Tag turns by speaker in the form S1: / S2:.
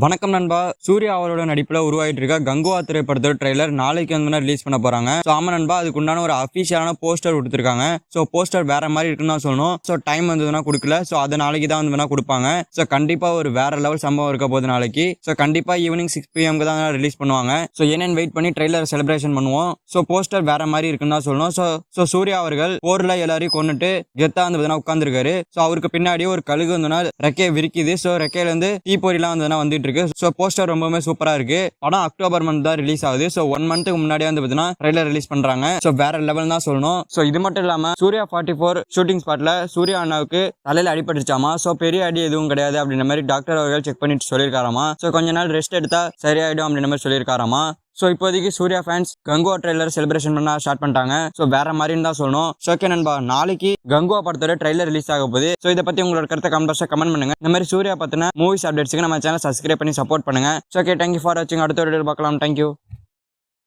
S1: வணக்கம் நண்பா. சூர்யா அவரோட நடிப்புல உருவாயிட்டு இருக்க கங்குவா திரைப்படத்தோட ட்ரெய்லர் நாளைக்கு வந்து ரிலீஸ் பண்ண போறாங்க. சோ ஆமா நண்பா, அதுக்கு உண்டான ஒரு அபிஷியலான போஸ்டர் கொடுத்திருக்காங்க. சோ போஸ்டர் வேற மாதிரி இருக்குன்னு தான் சொல்லணும். சோ டைம் வந்து கொடுக்கல. சோ அது நாளைக்கு தான் வந்து கொடுப்பாங்க. சோ கண்டிப்பா ஒரு வேற லெவல் சம்பவம் இருக்க போது நாளைக்கு. சோ கண்டிப்பா ஈவினிங் 6 PM தான் ரிலீஸ் பண்ணுவாங்க. சோ என்னன்னு வெயிட் பண்ணி ட்ரெய்லர் செலிப்ரேஷன் பண்ணுவோம். சோ போஸ்டர் வேற மாதிரி இருக்குன்னு தான் சொல்லணும். சோ சூர்யா அவர்கள் போர்ல எல்லாரையும் கொன்னுட்டு கெத்தா வந்து உட்கார்ந்துருக்காரு. சோ அவருக்கு பின்னாடி ஒரு கழுகு வந்து ரெக்கையை விரிக்குது. சோ ரெக்கையில இருந்து தீப்பொறிலாம் வந்து வந்துட்டு இருக்கு. சோ போஸ்டர் ரொம்பவே சூப்பரா இருக்கு. படம் அக்டோபர் மந்த் தான் ரிலீஸ் ஆகுது. சோ 1 மந்த்க்கு முன்னாடியே வந்து பாத்தீங்கன்னா ட்ரெய்லர் ரிலீஸ் பண்றாங்க. சோ வேற லெவல் தான் சொல்லணும். சோ இது மட்டும் இல்லாம சூர்யா 44 ஷூட்டிங் ஸ்பாட்ல சூர்யா அண்ணாவுக்கு தலையில அடிபட்டுச்சாமா. சோ பெரிய அடி எதுவும் கிடையாது அப்படின்ற மாதிரி டாக்டர் அவர்கள் செக் பண்ணிட்டு சொல்லியிருக்காராமா. சோ கொஞ்ச நாள் ரெஸ்ட் எடுத்தா சரியாயிடும் அப்படின்ற மாதிரி சொல்லியிருக்காராமா. சோ இப்போதைக்கு Suriya fans Kanguva trailer celebration பண்ண ஸ்டார்ட் பண்ணிட்டாங்க. சோ வேற மாதிரின்னு தான் சொல்லணும். சோ ஓகே நண்பா, நாளைக்கு கங்குவா படத்தோட ட்ரெய்லர் ரிலீஸ் ஆக போகுது. சோ இதை பத்தி உங்களோட கருத்தை கமெண்ட் பண்ணுங்க. இந்த மாதிரி சூர்யா பத்தின மூவிஸ் அப்டேட்ஸ்க்கு நம்ம சேனல் சப்ஸ்கிரைப் பண்ணி சப்போர்ட் பண்ணுங்க. ஓகே, தேங்க்யூ ஃபார் வாட்சிங். அடுத்த வீடியோல பார்க்கலாம். தேங்க்யூ.